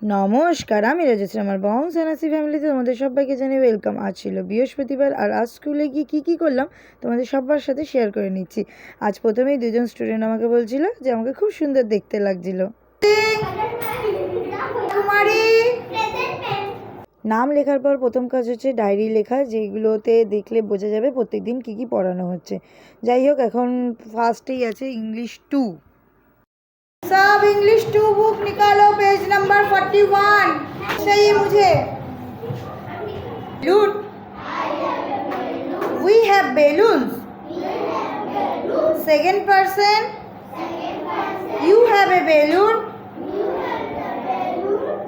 নমস্কার, আমি রাজশ্রী। আমার বাউন্স এনআরসি ফ্যামিলিতে তোমাদের সবাইকে জানিয়ে ওয়েলকাম। আজ ছিল বৃহস্পতিবার, আর আজ স্কুলে গিয়ে কী করলাম তোমাদের সবার সাথে শেয়ার করে নিচ্ছি। আজ প্রথমেই দুজন স্টুডেন্ট আমাকে বলছিল যে আমাকে খুব সুন্দর দেখতে লাগছিল। নাম লেখার পর প্রথম কাজ হচ্ছে ডায়েরি লেখা, যেগুলোতে দেখলে বোঝা যাবে প্রত্যেকদিন কী পড়ানো হচ্ছে। যাই হোক, এখন ফার্স্টেই আছে इंग्लिश 2। सब इंग्लिश 2 बुक निकालो, पेज नंबर 41। चाहिए मुझे balloon। We have balloons। Second person, you have a balloon।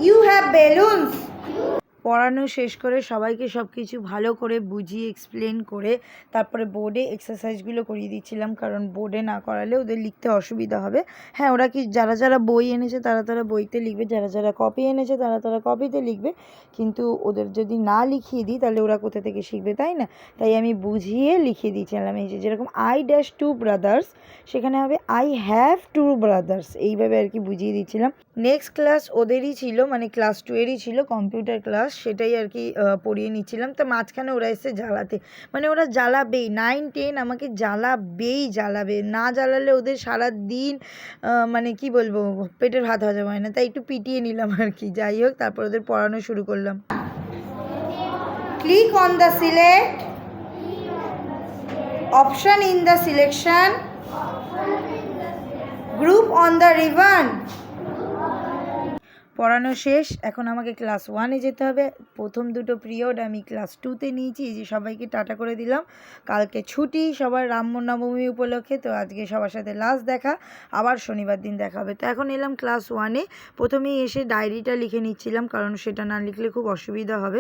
You have balloons। পড়ানো শেষ করে সবাইকে সব কিছু ভালো করে বুঝিয়ে এক্সপ্লেন করে তারপরে বোর্ডে এক্সারসাইজগুলো করিয়ে দিচ্ছিলাম, কারণ বোর্ডে না করালে ওদের লিখতে অসুবিধা হবে। হ্যাঁ, ওরা কি যারা বই এনেছে তারা বইতে লিখবে, যারা কপি এনেছে তারা কপিতে লিখবে, কিন্তু ওদের যদি না লিখিয়ে দিই তাহলে ওরা কোথা থেকে শিখবে, তাই না? তাই আমি বুঝিয়ে লিখিয়ে দিয়েছিলাম। এই যেরকম I-2 ব্রাদার্স, সেখানে হবে I have 2 ব্রাদার্স, এইভাবে আর কি বুঝিয়ে দিচ্ছিলাম। নেক্সট ক্লাস ওদেরই ছিল, মানে ক্লাস 2 এরই ছিল, কম্পিউটার ক্লাস, সেটাই আর কি পড়িয়ে নিচ্ছিলাম। তো মাঝখানে ওরা এসে জ্বালাতে, মানে ওরা জ্বালাবেই, 9-10 আমাকে জ্বালাবে, না জ্বালালে ওদের সারা দিন মানে কি বলবো, পেটের ভাত হজম হয় না, তাই একটু পিটিয়ে নিলাম আর কি। যাই হোক, তারপর ওদের পড়ানো শুরু করলাম। Click on the select option in the selection, group on the ribbon. পড়ানো শেষ, এখন আমাকে ক্লাস 1-এ যেতে হবে। প্রথম দুটো পিরিয়ড আমি ক্লাস 2-তে নিয়েছি। এই যে সবাইকে টাটা করে দিলাম, কালকে ছুটি সবার রামনবমী উপলক্ষে, তো আজকে সবার সাথে লাস্ট দেখা, আবার শনিবার দিন দেখা হবে। তো এখন এলাম ক্লাস 1-এ। প্রথমেই এসে ডায়েরিটা লিখে নিচ্ছিলাম, কারণ সেটা না লিখলে খুব অসুবিধা হবে।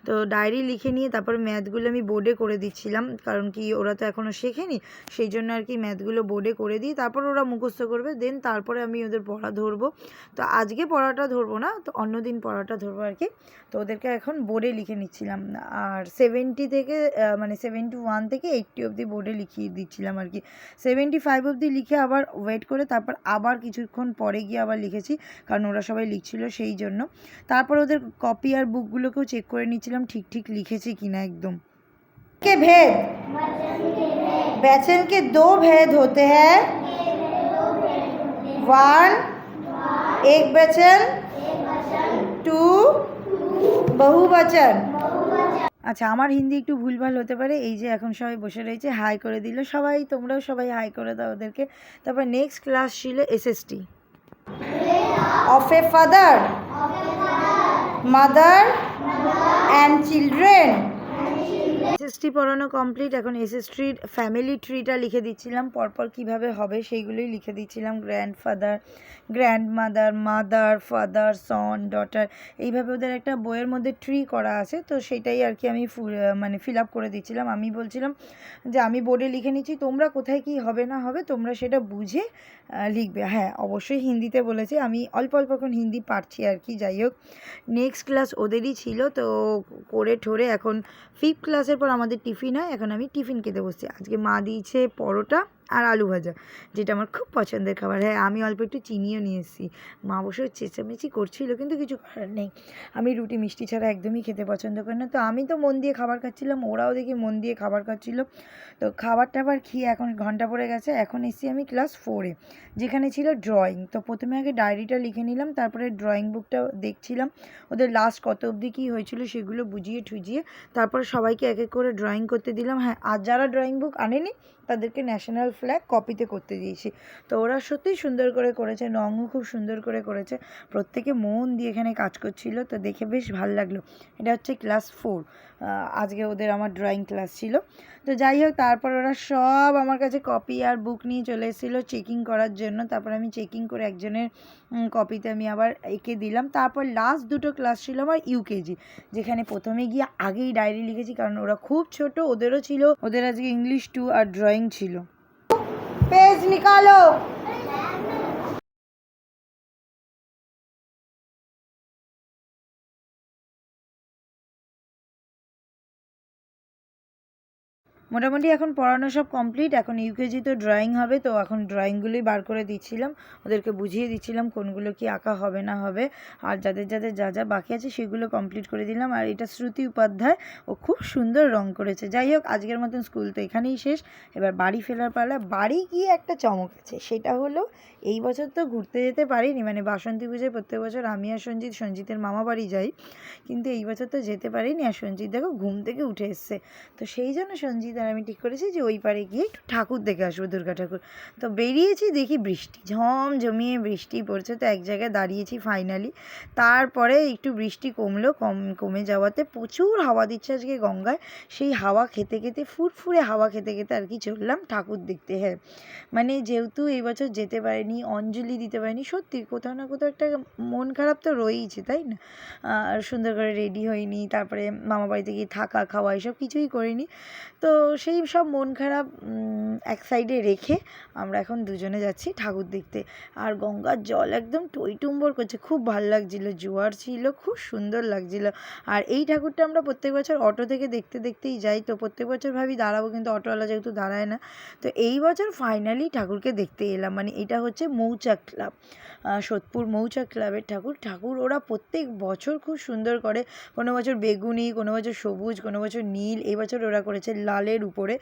তো ডায়েরি লিখে নিয়ে তারপর ম্যাথগুলো আমি বোর্ডে করে দিচ্ছিলাম, কারণ কি ওরা তো এখনও শেখেনি, সেই জন্য আর কি ম্যাথগুলো বোর্ডে করে দিই, তারপর ওরা মুখস্থ করবে, দেন তারপরে আমি ওদের পড়া ধরবো। তো আজকে পড়াটা ধরবো না, তো অন্য দিন পড়াটা ধরবো আর কি। তো ওদেরকে এখন বোর্ডে লিখে নিচ্ছিলাম, আর 70 থেকে মানে 71 থেকে 80 অবধি বোর্ডে লিখিয়ে দিচ্ছিলাম আর কি। 75 অবধি লিখে আবার ওয়েট করে তারপর আবার কিছুক্ষণ পরে গিয়ে আবার লিখেছি, কারণ ওরা সবাই লিখছিল সেই জন্য। তারপর ওদের কপি আর বুকগুলোকেও চেক করে নিচ্ছিলাম ঠিক লিখেছি কিনা একদম। के भेद, वचन के 2 भेद होते हैं। 1 एक वचन, 2 বহুবচন। আচ্ছা, আমার হিন্দি একটু ভুলভাল হতে পারে। এই যে এখন সবাই বসে রয়েছে, হাই করে দিল সবাই, তোমরাও সবাই হাই করে দাও ওদেরকে। তারপর নেক্সট ক্লাস ছিল SST, of a father, mother and children. SST পড়ানো কমপ্লিট। এখন SSTর ফ্যামিলি ট্রিটা লিখে দিচ্ছিলাম, পরপর কিভাবে হবে সেইগুলোই লিখে দিচ্ছিলাম। গ্র্যান্ডফাদার, গ্র্যান্ডমাদার, মাদার, ফাদার, সন, ডটার, এইভাবে ওদের একটা বইয়ের মধ্যে ট্রি করা আছে, তো সেটাই আর কি আমি মানে ফিল আপ করে দিচ্ছিলাম। আমি বলছিলাম যে আমি বোর্ডে লিখে নিচ্ছি, তোমরা কোথায় কি হবে না হবে তোমরা সেটা বুঝে লিখবে। হ্যাঁ, অবশ্যই হিন্দিতে বলেছে, আমি অল্প এখন হিন্দি পারছি আর কি। যাই হোক, নেক্সট ক্লাস ওদেরই ছিল, তো করে ঠোরে এখন 5th ক্লাসের পর আমাদের টিফিন হয়, এখন আমি টিফিন খেতে বসছি। আজকে মা দিয়েছে পরোটা আর আলু ভাজা, যেটা আমার খুব পছন্দের খাবার। হ্যাঁ, আমি অল্প একটু চিনিও নিয়ে এসেছি। মা অবশ্য চেঁচামেচি করছিল, কিন্তু কিছু করার নেই, আমি রুটি মিষ্টি ছাড়া একদমই খেতে পছন্দ করি না। তো আমি তো মন দিয়ে খাবার খাচ্ছিলাম, ওরাও দেখি মন দিয়ে খাবার খাচ্ছিল। তো খাবার টাবার খেয়ে এখন ঘন্টা পড়ে গেছে। এখন এসেছি আমি ক্লাস 4-এ, যেখানে ছিল ড্রয়িং। তো প্রথমে আগে ডায়েরিটা লিখে নিলাম, তারপরে ড্রয়িং বুকটা দেখছিলাম, ওদের লাস্ট কত অবধি কী হয়েছিল সেগুলো বুঝিয়ে ঠুজিয়ে তারপরে সবাইকে এক এক করে ড্রয়িং করতে দিলাম। হ্যাঁ, আর যারা ড্রয়িং বুক আনেনি তাদেরকে ন্যাশনাল ফ্ল্যাগ কপিতে করতে দিয়েছি। তো ওরা সত্যিই সুন্দর করে করেছে, রঙও খুব সুন্দর করে করেছে, প্রত্যেকে মন দিয়ে এখানে কাজ করছিল, তো দেখে বেশ ভালো লাগলো। এটা হচ্ছে ক্লাস 4, আজকে ওদের আমার ড্রয়িং ক্লাস ছিল। তো যাই হোক, তারপর ওরা সব আমার কাছে কপি আর বুক নিয়ে চলে এসেছিলো চেকিং করার জন্য। তারপর আমি চেকিং করে একজনের কপিতে আমি আবার এঁকে দিলাম। তারপর লাস্ট দুটো ক্লাস ছিল আমার UKG, যেখানে প্রথমে গিয়ে আগেই ডায়েরি লিখেছি, কারণ ওরা খুব ছোট, ওদেরও ছিল, ওদের আজকে इंग्लिश 2 আর ড্রয়িং ছিল। পেজ নিকালো। মোটামুটি এখন পড়ানো সব কমপ্লিট। এখন ইউকেজি তো ড্রয়িং হবে, তো এখন ড্রয়িংগুলোই বার করে দিচ্ছিলাম, ওদেরকে বুঝিয়ে দিচ্ছিলাম কোনগুলো কি আঁকা হবে না হবে, আর যাদের যাদের যা যা বাকি আছে সেগুলো কমপ্লিট করে দিলাম। আর এটা শ্রুতি উপাধ্যায়, ও খুব সুন্দর রং করেছে। যাই হোক, আজকের মতন স্কুল তো এখানেই শেষ, এবার বাড়ি ফেরার পালা। বাড়ি গিয়ে একটা চমক আছে, সেটা হলো এই বছর তো ঘুরতে যেতে পারিনি, মানে বাসন্তী পুজোয় প্রত্যেক বছর আমি আর সঞ্জিতের মামা বাড়ি যাই, কিন্তু এই বছর তো যেতে পারিনি। আর সঞ্জিত দেখো ঘুম থেকে উঠে এসছে, তো সেই জন্য সঞ্জিত আর আমি ঠিক করেছি যে ওই পারে গিয়ে একটু ঠাকুর দেখে আসবো, দুর্গা ঠাকুর। তো বেরিয়েছি, দেখি বৃষ্টি ঝমঝমিয়ে বৃষ্টি পড়ছে, তো এক জায়গায় দাঁড়িয়েছি ফাইনালি। তারপরে একটু বৃষ্টি কমে যাওয়াতে প্রচুর হাওয়া দিচ্ছে আজকে গঙ্গায়, সেই হাওয়া খেতে খেতে ফুরফুরে হাওয়া খেতে খেতে আর কি চললাম ঠাকুর দেখতে। হ্যাঁ, মানে যেহেতু এই বছর যেতে পারিনি, অঞ্জলি দিতে পারিনি, সত্যি কোথাও না কোথাও একটা মন খারাপ তো রয়েইছে, তাই না? আর সুন্দর করে রেডি হইনি, তারপরে মামা বাড়িতে গিয়ে থাকা খাওয়া এসব কিছুই করিনি। তো সেই সব মন খারাপ এক সাইডে রেখে আমরা এখন দুজনে যাচ্ছি ঠাকুর দেখতে। আর গঙ্গার জল একদম টইটুম্বর করছে, খুব ভাল লাগছিলো, জোয়ার ছিল, খুব সুন্দর লাগছিলো। আর এই ঠাকুরটা আমরা প্রত্যেক বছর অটো থেকে দেখতে দেখতেই যাই, তো প্রত্যেক বছর ভাবি দাঁড়াবো, কিন্তু অটোওয়ালা যেহেতু দাঁড়ায় না, তো এই বছর ফাইনালি ঠাকুরকে দেখতে এলাম। মানে এটা হচ্ছে মৌচাক ক্লাব, সোদপুর মৌচাক ক্লাবের ঠাকুর ওরা প্রত্যেক বছর খুব সুন্দর করে, কোনো বছর বেগুনি, কোনো বছর সবুজ, কোনো বছর নীল, এই বছর ওরা করেছে লালের উপরে।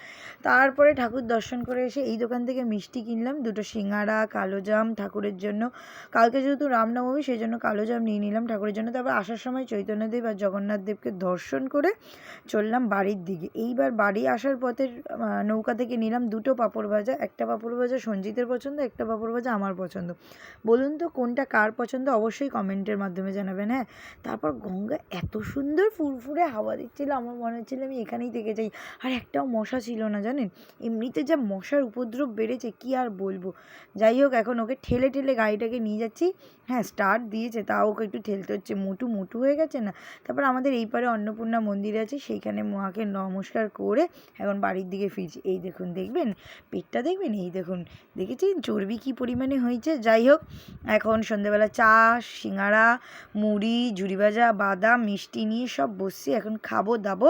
তারপরে ঠাকুর দর্শন করে এসে এই দোকান থেকে মিষ্টি কিনলাম, দুটো সিঙ্গাড়া, কালোজাম ঠাকুরের জন্য, কালকে যেহেতু রামনবমী সেই জন্য কালোজাম নিয়ে নিলাম ঠাকুরের জন্য। তারপর আসার সময় চৈতন্যদেব আর জগন্নাথ দেবকে দর্শন করে চললাম বাড়ির দিকে। এইবার বাড়ি আসার পথের নৌকা থেকে নিলাম দুটো পাঁপড় ভাজা, একটা পাঁপড় ভাজা সঞ্জিতের পছন্দ, একটা পাঁপড় ভাজা আমার পছন্দ। বলুন তো কোনটা কার পছন্দ, অবশ্যই কমেন্টের মাধ্যমে জানাবেন। হ্যাঁ, তারপর গঙ্গা এত সুন্দর ফুরফুরে হাওয়া দিচ্ছিল, আমার মনে হচ্ছিল আমি এখানেই থেকে যাই। আর একটাও মশা ছিল না, জানেন? এমনিতে যা মশার উপদ্রব বেড়েছে কি আর বলবো। যাই হোক, এখন ওকে ঠেলে ঠেলে গাড়িটাকে নিয়ে যাচ্ছি। হ্যাঁ, স্টার্ট দিয়েছে, তাও ওকে একটু ঠেলতে হচ্ছে, মোটু হয়ে গেছে না। তারপর আমাদের এই পারে অন্নপূর্ণা মন্দির আছে, সেইখানে মাকে নমস্কার করে এখন বাড়ির দিকে ফিরছি। এই দেখুন, দেখবেন পেটটা, দেখবেন, এই দেখুন, দেখেছেন চর্বি কী পরিমাণে হয়েছে। যাই হোক, এখন সন্ধ্যেবেলা চা, সিঙ্গাড়া, মুড়ি, ঝুড়ি ভাজা, বাদাম, মিষ্টি নিয়ে সব বসছি, এখন খাবো দাবো,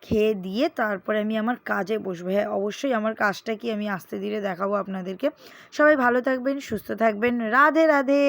খেয়ে দিয়ে তারপরে আমি আমার কাজে বসবো। হ্যাঁ, অবশ্যই আমার কাজটা কি আমি আস্তে ধীরে দেখাবো আপনাদেরকে। সবাই ভালো থাকবেন, সুস্থ থাকবেন, রাধে রাধে।